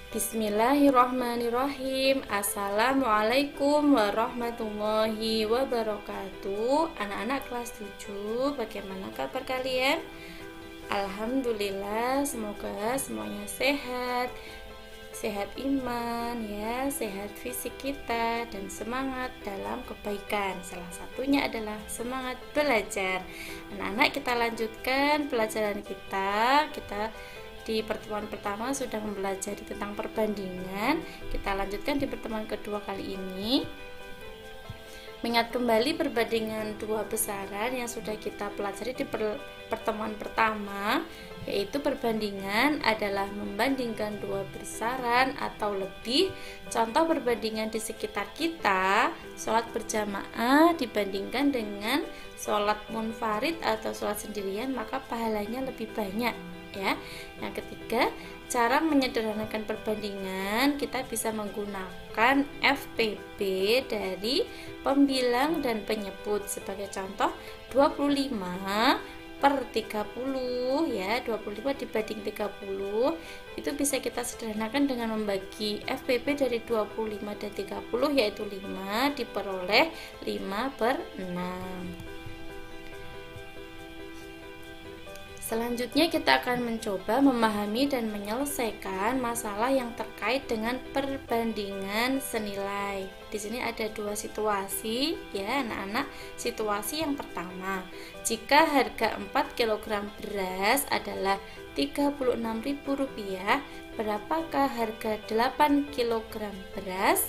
Bismillahirrahmanirrahim. Assalamualaikum warahmatullahi wabarakatuh. Anak-anak kelas 7, bagaimana kabar kalian? Alhamdulillah, semoga semuanya sehat. Sehat iman ya, sehat fisik kita, dan semangat dalam kebaikan. Salah satunya adalah semangat belajar. Anak-anak, kita lanjutkan pelajaran kita. Di pertemuan pertama sudah mempelajari tentang perbandingan. Kita lanjutkan di pertemuan kedua kali ini. Mengingat kembali perbandingan dua besaran yang sudah kita pelajari di pertemuan pertama, yaitu perbandingan adalah membandingkan dua besaran atau lebih. Contoh perbandingan di sekitar kita, sholat berjamaah dibandingkan dengan sholat munfarid atau sholat sendirian, maka pahalanya lebih banyak ya. Yang ketiga, cara menyederhanakan perbandingan, kita bisa menggunakan FPB dari pembilang dan penyebut. Sebagai contoh, 25 per 30 ya, 25 dibanding 30 itu bisa kita sederhanakan dengan membagi FPB dari 25 dan 30, yaitu 5 diperoleh 5 per 6. Selanjutnya kita akan mencoba memahami dan menyelesaikan masalah yang terkait dengan perbandingan senilai. Di sini ada dua situasi ya anak-anak. Situasi yang pertama, jika harga 4 kg beras adalah Rp36.000, berapakah harga 8 kg beras?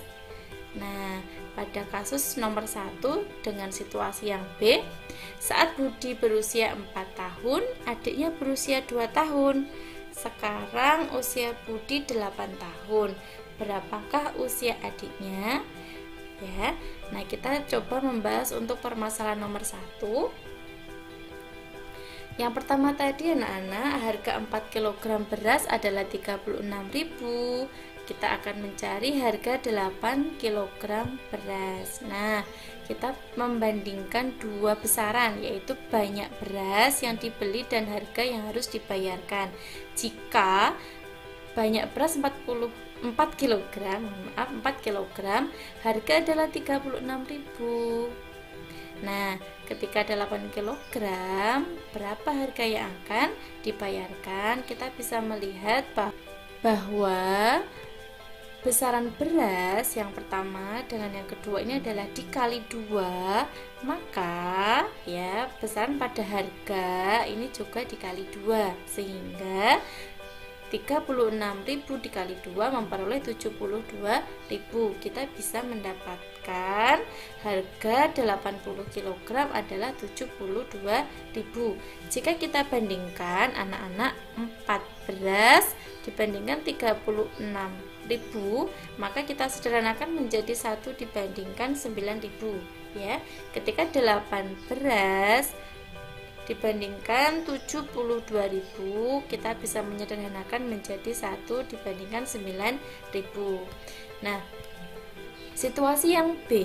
Nah, pada kasus nomor 1 dengan situasi yang B, saat Budi berusia 4 tahun, adiknya berusia 2 tahun. Sekarang usia Budi 8 tahun. Berapakah usia adiknya? Ya. Nah, kita coba membahas untuk permasalahan nomor 1. Yang pertama tadi anak-anak, harga 4 kg beras adalah Rp36.000. Kita akan mencari harga 8 kg beras. Nah, kita membandingkan dua besaran, yaitu banyak beras yang dibeli dan harga yang harus dibayarkan. Jika banyak beras 4 kg, harga adalah Rp36.000. Nah, ketika ada 8 kg, berapa harga yang akan dibayarkan? Kita bisa melihat bahwa besaran beras yang pertama dengan yang kedua ini adalah dikali 2, maka ya besaran pada harga ini juga dikali 2, sehingga 36.000 dikali 2 memperoleh 72.000. Kita bisa mendapatkan harga 80 kg adalah 72.000. Jika kita bandingkan anak-anak, 4 beras dibandingkan 36.000, maka kita sederhanakan menjadi 1 dibandingkan 9.000 ya. Ketika 8 beras dibandingkan 72.000, kita bisa menyederhanakan menjadi 1 dibandingkan 9.000. Nah, situasi yang B,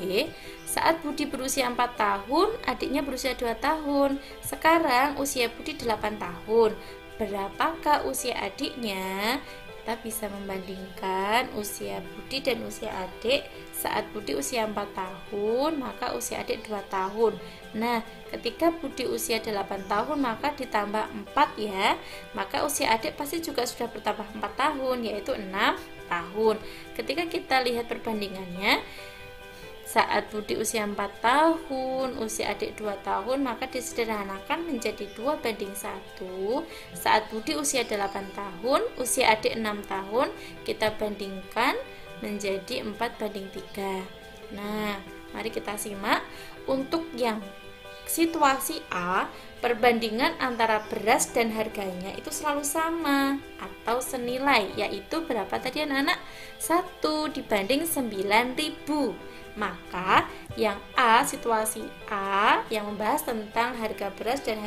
saat Budi berusia 4 tahun, adiknya berusia 2 tahun. Sekarang usia Budi 8 tahun. Berapakah usia adiknya? Kita bisa membandingkan usia Budi dan usia adik. Saat Budi usia 4 tahun, maka usia adik 2 tahun. Nah, ketika Budi usia 8 tahun, maka ditambah 4 ya, maka usia adik pasti juga sudah bertambah 4 tahun, yaitu 6 tahun. Ketika kita lihat perbandingannya, saat Budi usia 4 tahun, usia adik 2 tahun, maka disederhanakan menjadi 2:1. Saat Budi usia 8 tahun, usia adik 6 tahun, kita bandingkan menjadi 4:3. Nah, mari kita simak. Untuk yang situasi A, perbandingan antara beras dan harganya itu selalu sama atau senilai, yaitu berapa tadi anak-anak? 1 dibanding 9.000. Maka yang A, situasi A yang membahas tentang harga beras dan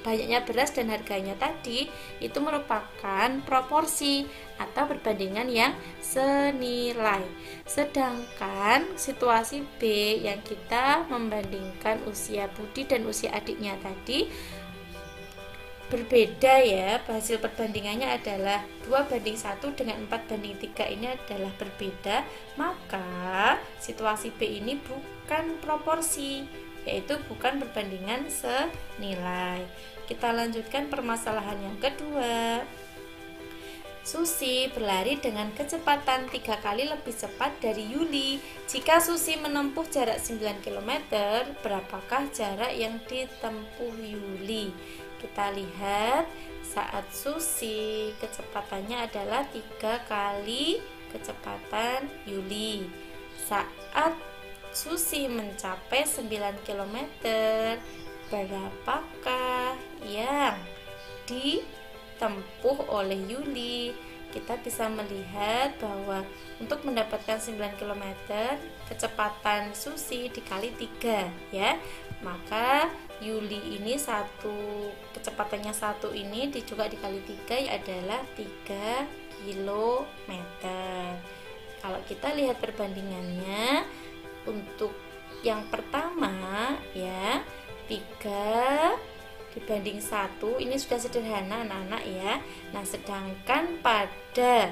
banyaknya beras dan harganya tadi, itu merupakan proporsi atau perbandingan yang senilai. Sedangkan situasi B yang kita membandingkan usia Budi dan usia adiknya tadi, berbeda ya, hasil perbandingannya adalah 2:1 dengan 4:3, ini adalah berbeda, maka situasi B ini bukan proporsi, yaitu bukan perbandingan senilai. Kita lanjutkan permasalahan yang kedua. Susi berlari dengan kecepatan 3 kali lebih cepat dari Yuli. Jika Susi menempuh jarak 9 km, berapakah jarak yang ditempuh Yuli? Kita lihat, saat Susi kecepatannya adalah 3 kali kecepatan Yuli. Saat Susi mencapai 9 km, berapakah yang ditempuh oleh Yuli? Kita bisa melihat bahwa untuk mendapatkan 9 km, kecepatan Susi dikali 3 ya. Maka Yuli ini kecepatannya 1 ini juga dikali 3 adalah 3 km. Kalau kita lihat perbandingannya, untuk yang pertama ya, 3 dibanding 1 ini sudah sederhana anak-anak ya. Nah, sedangkan pada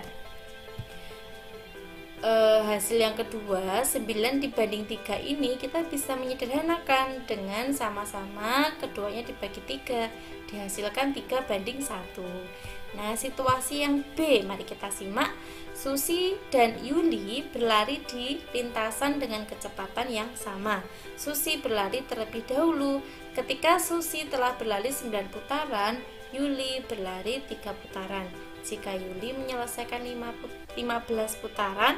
hasil yang kedua, 9 dibanding 3 ini kita bisa menyederhanakan dengan sama-sama keduanya dibagi 3, dihasilkan 3:1. Nah, situasi yang B, mari kita simak. Susi dan Yuli berlari di lintasan dengan kecepatan yang sama. Susi berlari terlebih dahulu. Ketika Susi telah berlari 9 putaran, Yuli berlari 3 putaran. Jika Yuli menyelesaikan 15 putaran,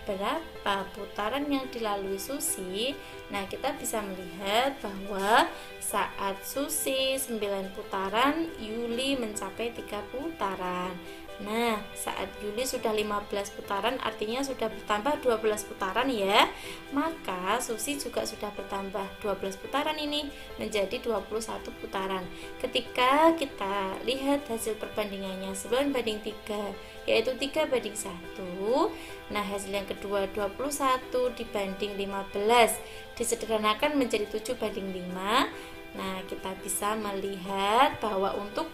berapa putaran yang dilalui Susi? Nah, kita bisa melihat bahwa saat Susi 9 putaran, Yuli mencapai 3 putaran. Nah, saat Yuli sudah 15 putaran, artinya sudah bertambah 12 putaran ya. Maka Susi juga sudah bertambah 12 putaran ini menjadi 21 putaran. Ketika kita lihat hasil perbandingannya 9:3, yaitu 3:1. Nah, hasil yang kedua 21 dibanding 15 disederhanakan menjadi 7:5. Nah, kita bisa melihat bahwa untuk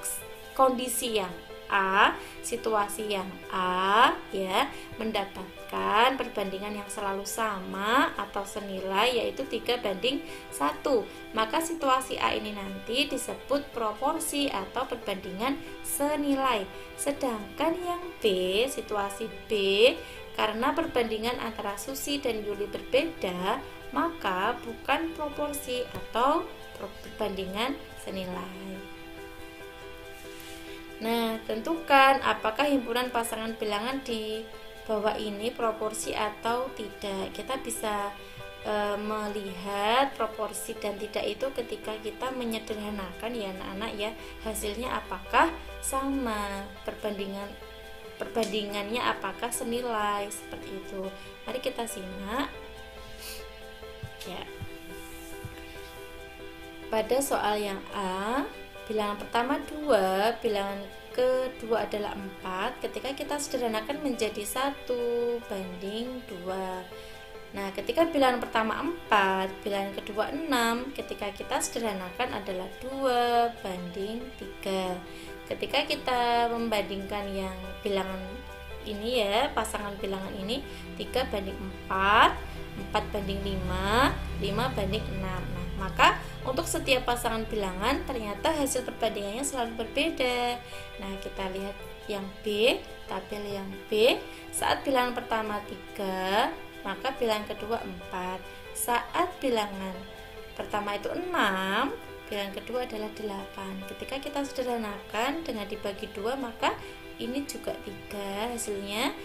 kondisi yang A, situasi yang A ya, mendapatkan perbandingan yang selalu sama atau senilai, yaitu 3:1. Maka situasi A ini nanti disebut proporsi atau perbandingan senilai. Sedangkan yang B, situasi B, karena perbandingan antara Susi dan Yuli berbeda, maka bukan proporsi atau perbandingan senilai. Nah, tentukan apakah himpunan pasangan bilangan di bawah ini proporsi atau tidak. Kita bisa melihat proporsi dan tidak itu ketika kita menyederhanakan ya anak-anak ya. Hasilnya apakah sama, perbandingannya apakah senilai, seperti itu. Mari kita simak ya. Pada soal yang A, bilangan pertama 2, bilangan kedua adalah 4. Ketika kita sederhanakan menjadi 1:2. Nah, ketika bilangan pertama 4, bilangan kedua 6, ketika kita sederhanakan adalah 2:3. Ketika kita membandingkan yang bilangan ini ya, pasangan bilangan ini 3:4, 4:5, 5:6. Nah, maka untuk setiap pasangan bilangan ternyata hasil perbandingannya selalu berbeda. Nah, kita lihat yang B, tabel yang B. Saat bilangan pertama 3, maka bilangan kedua 4. Saat bilangan pertama itu 6, bilangan kedua adalah 8. Ketika kita sederhanakan dengan dibagi 2, maka ini juga 3, hasilnya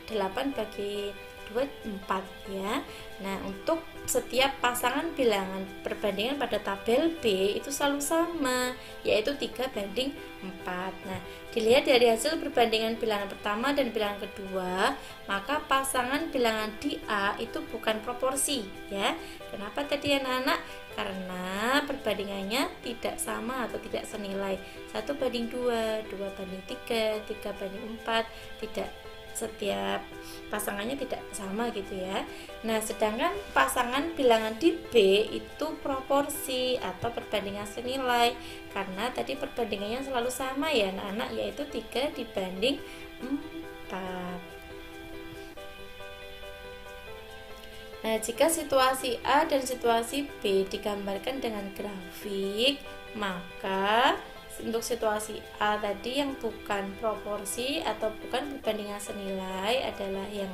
8/2, 4 ya. Nah, untuk setiap pasangan bilangan perbandingan pada tabel B itu selalu sama, yaitu 3:4. Nah, dilihat dari hasil perbandingan bilangan pertama dan bilangan kedua, maka pasangan bilangan di A itu bukan proporsi ya. Kenapa tadi anak-anak? Karena perbandingannya tidak sama atau tidak senilai. 1:2, 2:3, 3:4, tidak, setiap pasangannya tidak sama gitu ya. Nah, sedangkan pasangan bilangan di B itu proporsi atau perbandingan senilai, karena tadi perbandingannya selalu sama ya anak-anak, yaitu 3 dibanding 4. Nah, jika situasi A dan situasi B digambarkan dengan grafik, maka untuk situasi A tadi yang bukan proporsi atau bukan perbandingan senilai adalah yang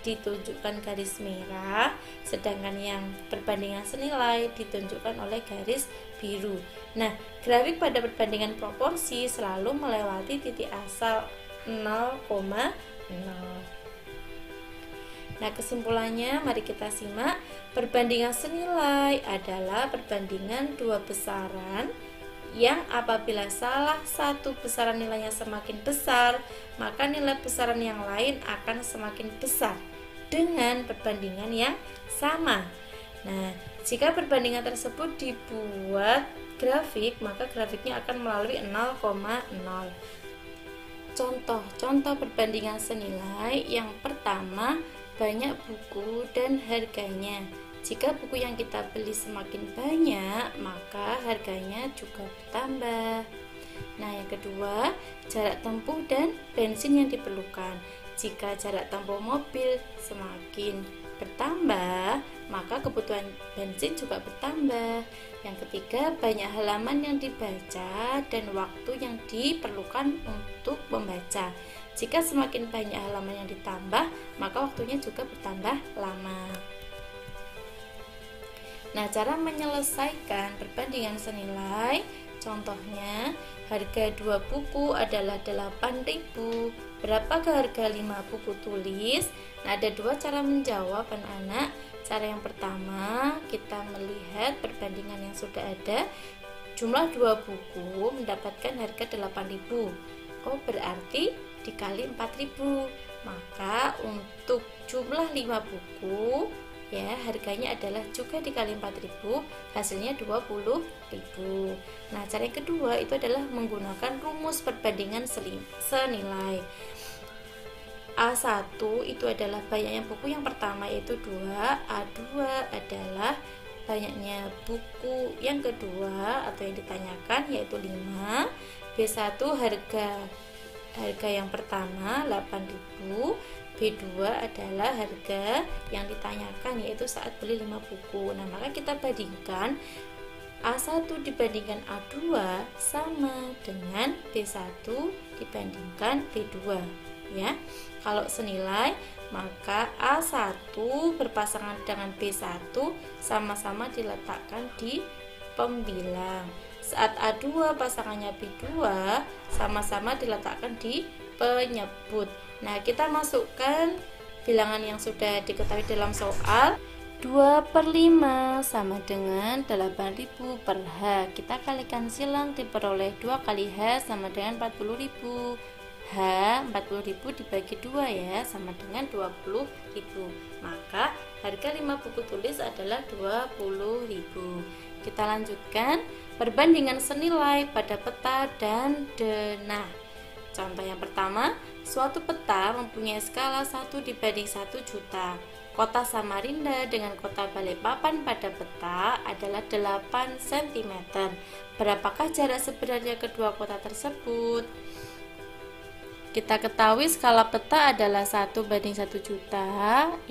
ditunjukkan garis merah, sedangkan yang perbandingan senilai ditunjukkan oleh garis biru. Nah, grafik pada perbandingan proporsi selalu melewati titik asal 0,0. Nah, kesimpulannya mari kita simak. Perbandingan senilai adalah perbandingan dua besaran yang apabila salah satu besaran nilainya semakin besar, maka nilai besaran yang lain akan semakin besar dengan perbandingan yang sama. Nah, jika perbandingan tersebut dibuat grafik, maka grafiknya akan melalui 0,0. Contoh perbandingan senilai yang pertama, banyak buku dan harganya. Jika buku yang kita beli semakin banyak, maka harganya juga bertambah. Nah, yang kedua, jarak tempuh dan bensin yang diperlukan. Jika jarak tempuh mobil semakin bertambah, maka kebutuhan bensin juga bertambah. Yang ketiga, banyak halaman yang dibaca dan waktu yang diperlukan untuk membaca. Jika semakin banyak halaman yang ditambah, maka waktunya juga bertambah lama. Nah, cara menyelesaikan perbandingan senilai, contohnya harga 2 buku adalah 8.000. Berapakah harga 5 buku tulis? Nah, ada 2 cara menjawab anak-anak. Cara yang pertama, kita melihat perbandingan yang sudah ada. Jumlah 2 buku mendapatkan harga 8.000. Oh, berarti dikali 4.000. Maka untuk jumlah 5 buku ya, harganya adalah juga dikali 4.000, hasilnya 20.000. Nah, cara yang kedua itu adalah menggunakan rumus perbandingan senilai. A1 itu adalah banyaknya buku yang pertama yaitu 2, A2 adalah banyaknya buku yang kedua atau yang ditanyakan yaitu 5, B1 harga yang pertama 8.000, B2 adalah harga yang ditanyakan yaitu saat beli 5 buku. Nah, maka kita bandingkan A1 dibandingkan A2 sama dengan B1 dibandingkan B2 ya. Kalau senilai, maka A1 berpasangan dengan B1 sama-sama diletakkan di pembilang. Saat A2 pasangannya B2 sama-sama diletakkan di penyebut. Nah, kita masukkan bilangan yang sudah diketahui dalam soal. 2/5 sama dengan 8.000 per H. Kita kalikan silang diperoleh 2 kali H sama dengan 40.000. H 40.000 dibagi 2 ya, sama dengan 20.000. Maka harga 5 buku tulis adalah 20.000. Kita lanjutkan perbandingan senilai pada peta dan denah. Contoh yang pertama, suatu peta mempunyai skala 1 dibanding 1 juta. Kota Samarinda dengan kota Balikpapan pada peta adalah 8 cm. Berapakah jarak sebenarnya kedua kota tersebut? Kita ketahui skala peta adalah 1/1 juta.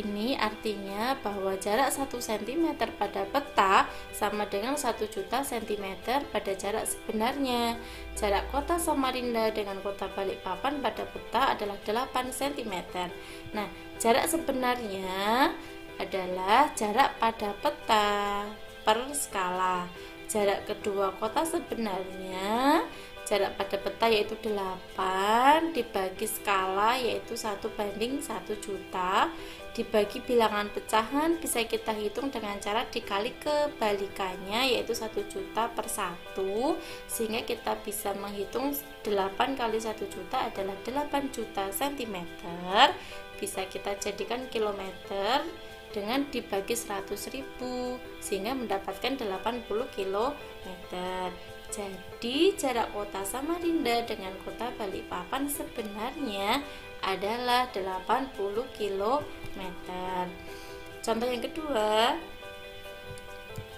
Ini artinya bahwa jarak 1 cm pada peta sama dengan 1 juta cm pada jarak sebenarnya. Jarak kota Samarinda dengan kota Balikpapan pada peta adalah 8 cm. Nah, jarak sebenarnya adalah jarak pada peta per skala. Jarak kedua kota sebenarnya, jarak pada peta yaitu 8 dibagi skala yaitu 1/1 juta dibagi bilangan pecahan, bisa kita hitung dengan cara dikali kebalikannya yaitu 1 juta per 1, sehingga kita bisa menghitung 8 kali 1 juta adalah 8 juta cm. Bisa kita jadikan kilometer dengan dibagi 100.000 sehingga mendapatkan 80 km. Jadi jarak kota Samarinda dengan kota Balikpapan sebenarnya adalah 80 km. Contoh yang kedua,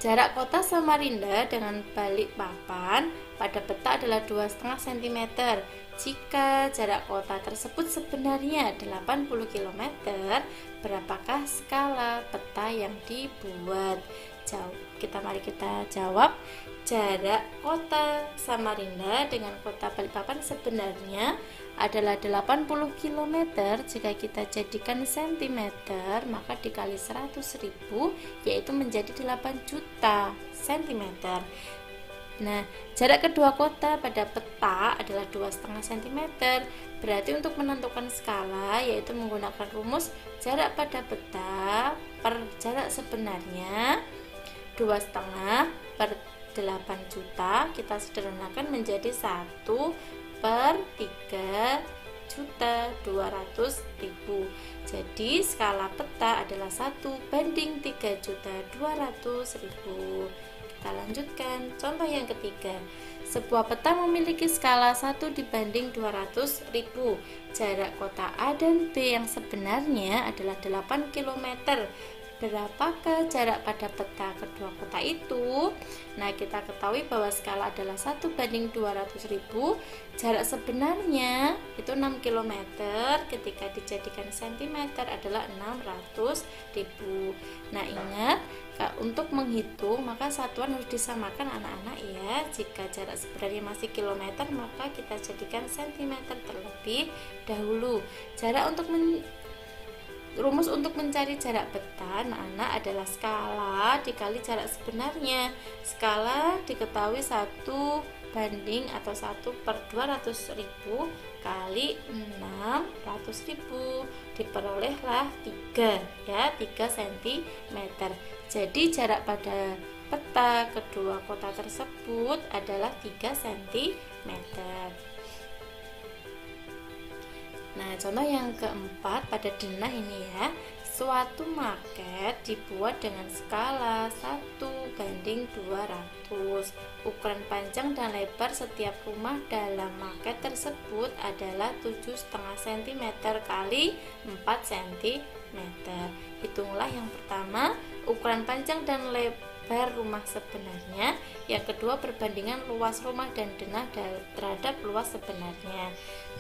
Jarak kota Samarinda dengan Balikpapan pada peta adalah 2,5 cm. Jika jarak kota tersebut sebenarnya 80 km, berapakah skala peta yang dibuat? Mari kita jawab. Jarak kota Samarinda dengan kota Balikpapan sebenarnya adalah 80 km. Jika kita jadikan cm, maka dikali 100.000 yaitu menjadi 8 juta cm. Nah, jarak kedua kota pada peta adalah 2,5 cm. Berarti untuk menentukan skala yaitu menggunakan rumus jarak pada peta per jarak sebenarnya 2,5 per 8 juta, kita sederhanakan menjadi 1 per 3.200.000. Jadi skala peta adalah 1:3.200.000. Kita lanjutkan contoh yang ketiga. Sebuah peta memiliki skala 1:200.000. Jarak kota A dan B yang sebenarnya adalah 8 km. Berapakah jarak pada peta kedua kota itu? Nah, kita ketahui bahwa skala adalah 1:200.000. Jarak sebenarnya itu 6 km. Ketika dijadikan cm adalah 600.000. Nah, ingat, untuk menghitung maka satuan harus disamakan anak-anak ya. Jika jarak sebenarnya masih kilometer, maka kita jadikan cm terlebih dahulu. Rumus untuk mencari jarak peta anak-anak adalah skala dikali jarak sebenarnya. Skala diketahui 1/200.000 kali 600.000 diperolehlah 3 cm. Jadi jarak pada peta kedua kota tersebut adalah 3 cm. Nah, contoh yang keempat pada denah ini ya. Suatu market dibuat dengan skala 1:200. Ukuran panjang dan lebar setiap rumah dalam market tersebut adalah 7,5 cm kali 4 cm. Hitunglah yang pertama ukuran panjang dan lebar rumah sebenarnya. Yang kedua perbandingan luas rumah dan denah terhadap luas sebenarnya.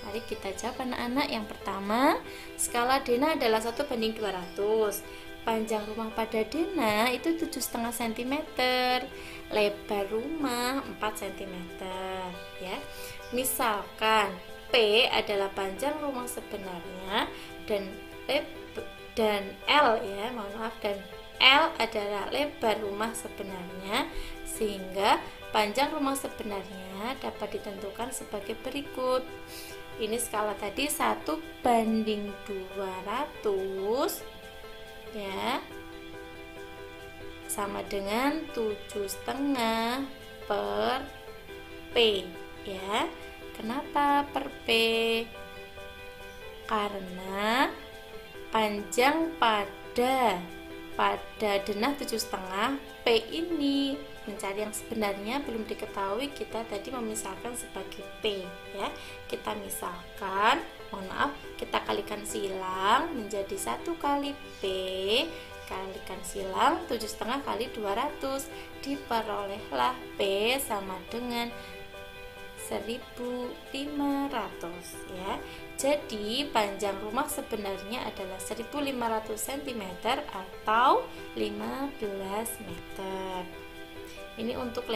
Mari kita jawab anak-anak. Yang pertama, skala denah adalah 1:200. Panjang rumah pada denah itu 7,5 cm, lebar rumah 4 cm ya. Misalkan P adalah panjang rumah sebenarnya dan L ya, dan L adalah lebar rumah sebenarnya, sehingga panjang rumah sebenarnya dapat ditentukan sebagai berikut. Ini skala tadi 1:200 ya, sama dengan 7,5 per P ya. Kenapa per P? Karena panjang pada denah 7,5, P ini mencari yang sebenarnya belum diketahui, kita tadi memisahkan sebagai P ya. Kita misalkan, kita kalikan silang menjadi 1 kali P kalikan silang 7,5 kali 200, diperolehlah P sama dengan 1.500 ya. Jadi panjang rumah sebenarnya adalah 1.500 cm atau 15 meter. Ini untuk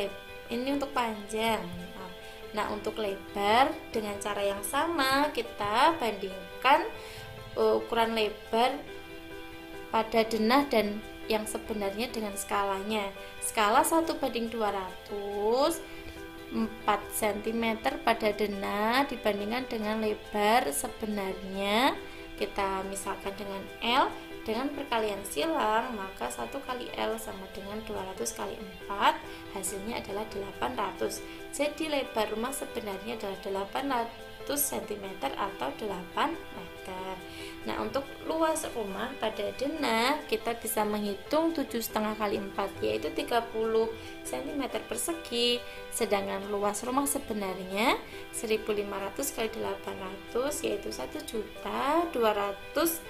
panjang. Nah, untuk lebar dengan cara yang sama kita bandingkan ukuran lebar pada denah dan yang sebenarnya dengan skalanya. Skala 1:200, 4 cm pada denah dibandingkan dengan lebar sebenarnya. Kita misalkan dengan L, dengan perkalian silang maka 1 kali L sama dengan 200 kali 4, hasilnya adalah 800. Jadi lebar rumah sebenarnya adalah 800 cm atau 8 meter. Nah, untuk luas rumah pada denah kita bisa menghitung 7,5 kali 4 yaitu 30 cm persegi, sedangkan luas rumah sebenarnya 1.500 kali 800 yaitu 1.200.000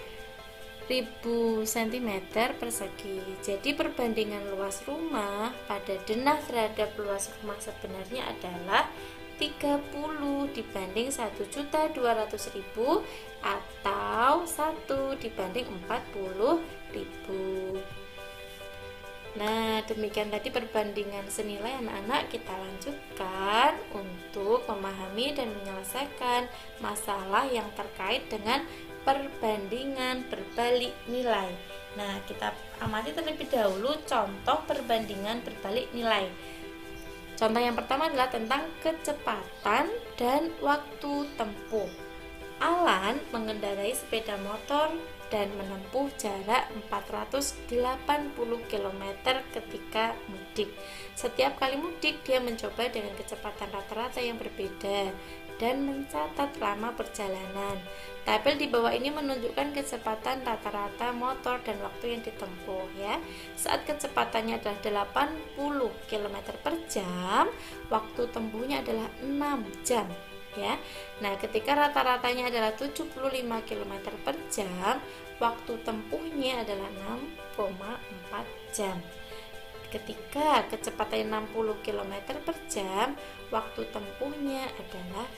cm persegi. Jadi perbandingan luas rumah pada denah terhadap luas rumah sebenarnya adalah 30 dibanding 1.200.000 atau 1 dibanding 40.000. Nah, demikian tadi perbandingan senilai anak-anak. Kita lanjutkan untuk memahami dan menyelesaikan masalah yang terkait dengan perbandingan berbalik nilai. Nah, kita amati terlebih dahulu contoh perbandingan berbalik nilai. Contoh yang pertama adalah tentang kecepatan dan waktu tempuh. Alan mengendarai sepeda motor dan menempuh jarak 480 km ketika mudik. Setiap kali mudik dia mencoba dengan kecepatan rata-rata yang berbeda dan mencatat lama perjalanan. Tabel di bawah ini menunjukkan kecepatan rata-rata motor dan waktu yang ditempuh ya. Saat kecepatannya adalah 80 km per jam, waktu tempuhnya adalah 6 jam. Ya. Nah, ketika rata-ratanya adalah 75 km per jam, waktu tempuhnya adalah 6,4 jam. Ketika kecepatan 60 km per jam, waktu tempuhnya adalah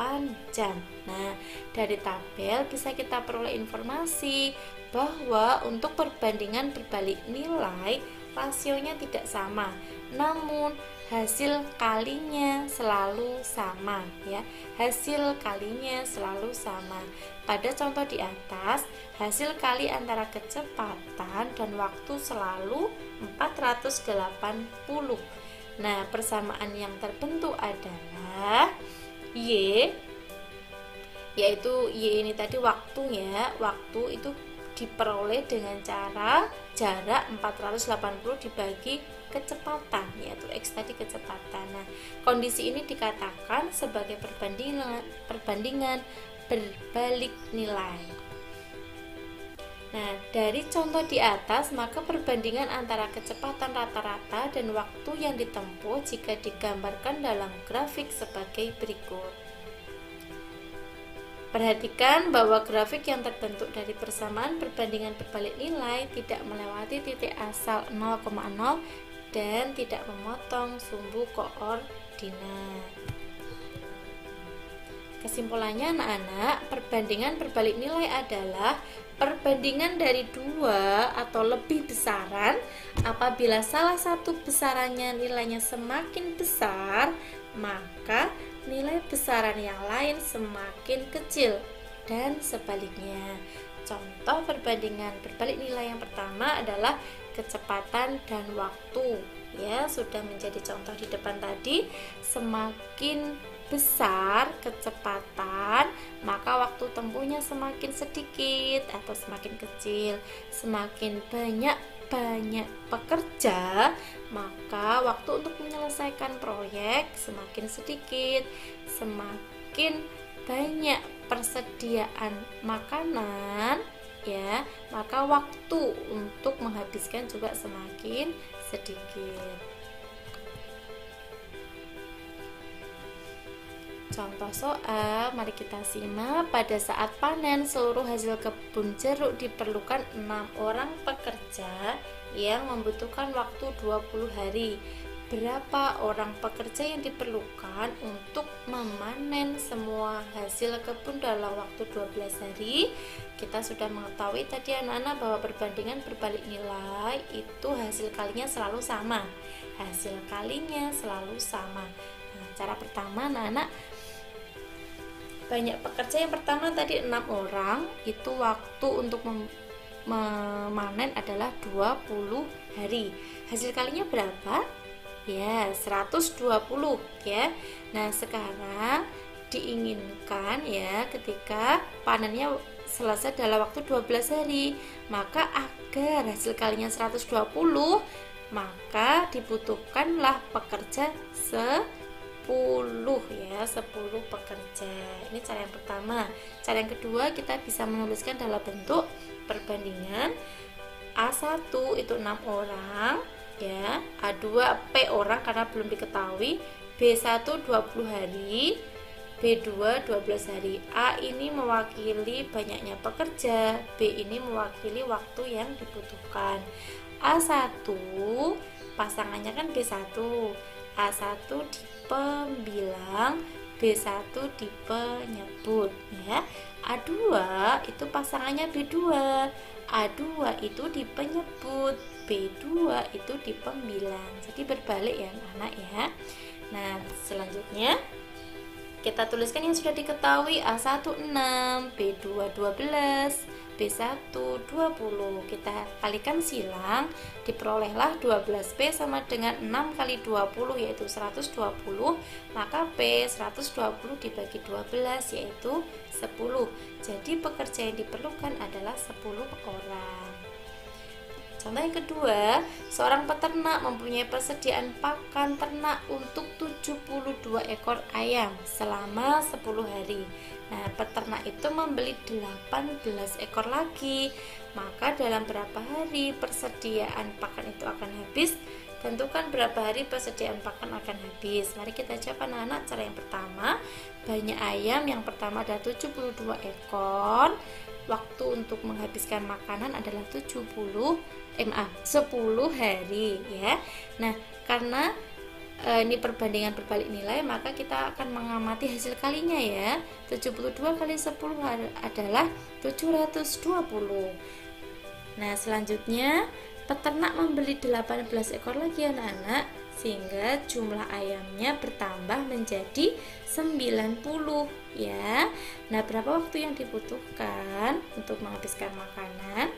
8 jam. Nah, dari tabel bisa kita peroleh informasi bahwa untuk perbandingan berbalik nilai rasionya tidak sama, namun hasil kalinya selalu sama ya. Hasil kalinya selalu sama. Pada contoh di atas, hasil kali antara kecepatan dan waktu selalu 480. Nah, persamaan yang terbentuk adalah Y, yaitu Y ini tadi waktunya. Waktu itu diperoleh dengan cara jarak 480 dibagi kecepatan, yaitu X tadi kecepatan. Nah, kondisi ini dikatakan sebagai perbandingan berbalik nilai. Nah, dari contoh di atas, maka perbandingan antara kecepatan rata-rata dan waktu yang ditempuh jika digambarkan dalam grafik sebagai berikut. Perhatikan bahwa grafik yang terbentuk dari persamaan perbandingan berbalik nilai tidak melewati titik asal 0,0 dan tidak memotong sumbu koordinat. Kesimpulannya anak-anak, perbandingan berbalik nilai adalah perbandingan dari dua atau lebih besaran. Apabila salah satu besarannya nilainya semakin besar, maka nilai besaran yang lain semakin kecil dan sebaliknya. Contoh perbandingan berbalik nilai yang pertama adalah kecepatan dan waktu. Ya, sudah menjadi contoh di depan tadi. Semakin besar kecepatan, maka waktu tempuhnya semakin sedikit atau semakin kecil. Semakin banyak pekerja, maka waktu untuk menyelesaikan proyek semakin sedikit. Semakin banyak persediaan makanan ya, maka waktu untuk menghabiskan juga semakin sedikit. Contoh soal, mari kita simak. Pada saat panen seluruh hasil kebun jeruk diperlukan 6 orang pekerja yang membutuhkan waktu 20 hari. Berapa orang pekerja yang diperlukan untuk memanen semua hasil kebun dalam waktu 12 hari? Kita sudah mengetahui tadi anak-anak bahwa perbandingan berbalik nilai itu hasil kalinya selalu sama. Hasil kalinya selalu sama. Nah, cara pertama anak-anak, banyak pekerja yang pertama tadi 6 orang, itu waktu untuk memanen adalah 20 hari. Hasil kalinya berapa? Ya, 120 ya. Nah, sekarang diinginkan ya ketika panennya selesai dalam waktu 12 hari. Maka agar hasil kalinya 120, maka dibutuhkanlah pekerja 10 ya, 10 pekerja. Ini cara yang pertama. Cara yang kedua, kita bisa menuliskan dalam bentuk perbandingan. A1 itu 6 orang ya, A2 P orang karena belum diketahui, B1 20 hari, B2 12 hari. A ini mewakili banyaknya pekerja, B ini mewakili waktu yang dibutuhkan. A1 pasangannya kan B1, A1 di pembilang, B1 di penyebut ya. A2 itu pasangannya B2, A2 itu di penyebut, B2 itu di pembilang. Jadi berbalik ya anak-anak ya. Nah, selanjutnya kita tuliskan yang sudah diketahui. A1 6, B2 12, B1 20. Kita kalikan silang, diperolehlah 12P sama dengan 6 kali 20 yaitu 120. Maka P 120 dibagi 12 yaitu 10. Jadi pekerja yang diperlukan adalah 10 orang. Contoh yang kedua, seorang peternak mempunyai persediaan pakan ternak untuk 72 ekor ayam selama 10 hari. Nah, peternak itu membeli 18 ekor lagi. Maka dalam berapa hari persediaan pakan itu akan habis? Tentukan berapa hari persediaan pakan akan habis. Mari kita jawab anak-anak. Cara yang pertama, banyak ayam yang pertama ada 72 ekor. Waktu untuk menghabiskan makanan adalah 10 hari ya. Nah, karena ini perbandingan berbalik nilai, maka kita akan mengamati hasil kalinya ya. 72 kali 10 adalah 720. Nah, selanjutnya peternak membeli 18 ekor lagi anak-anak, sehingga jumlah ayamnya bertambah menjadi 90 ya. Nah, berapa waktu yang dibutuhkan untuk menghabiskan makanan?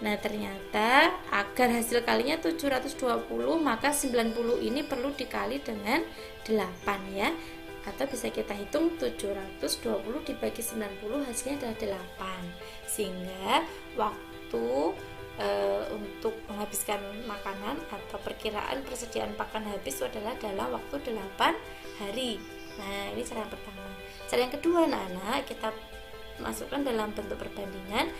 Nah, ternyata agar hasil kalinya 720, maka 90 ini perlu dikali dengan 8 ya. Atau bisa kita hitung 720 dibagi 90 hasilnya adalah 8. Sehingga waktu untuk menghabiskan makanan atau perkiraan persediaan pakan habis adalah dalam waktu 8 hari. Nah, ini cara yang pertama. Cara yang kedua anak-anak, kita masukkan dalam bentuk perbandingan.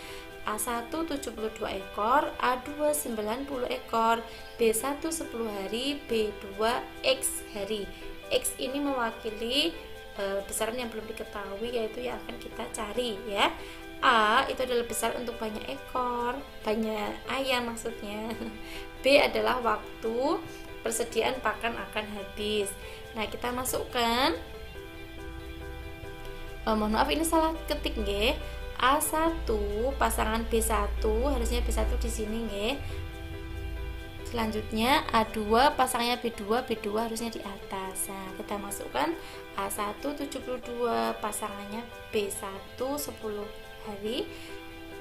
A1 72 ekor, A2 90 ekor, B1 10 hari, B2 X hari. X ini mewakili besaran yang belum diketahui, yaitu yang akan kita cari ya. A itu adalah besar untuk banyak ekor, banyak ayam maksudnya. B adalah waktu persediaan pakan akan habis. Nah, kita masukkan, mohon maaf ini salah ketik nggih. A1 pasangan B1, harusnya B1 di sini nggih. Selanjutnya A2 pasangnya B2, B2 harusnya di atas. Nah, kita masukkan A1 72 pasangannya B1 10 hari,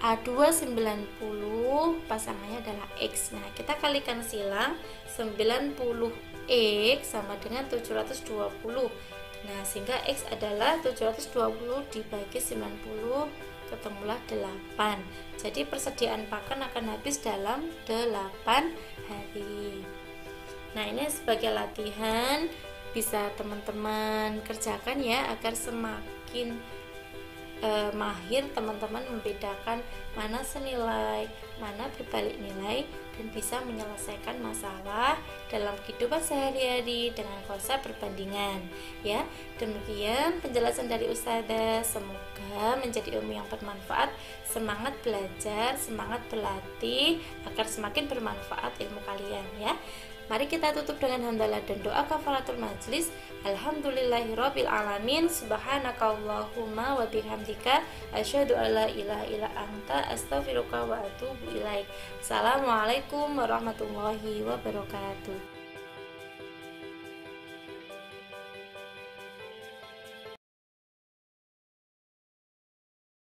A2 90 pasangannya adalah X. Nah, kita kalikan silang, 90X sama dengan 720. Nah, sehingga X adalah 720 dibagi 90, ketemulah 8. Jadi persediaan pakan akan habis dalam 8 hari. Nah, ini sebagai latihan bisa teman-teman kerjakan ya, agar semakin mahir teman-teman membedakan mana senilai, mana berbalik nilai, dan bisa menyelesaikan masalah dalam kehidupan sehari-hari dengan konsep perbandingan ya. Demikian penjelasan dari Ustazah, semoga menjadi ilmu yang bermanfaat. Semangat belajar, semangat berlatih agar semakin bermanfaat ilmu kalian ya. Mari kita tutup dengan hamdalah dan doa kafaratul majlis. Alhamdulillahirabbil alamin. Subhanakallahumma wa bihamdika asyhadu alla ilaha illa anta astaghfiruka wa atubu ilaik. Assalamualaikum warahmatullahi wabarakatuh.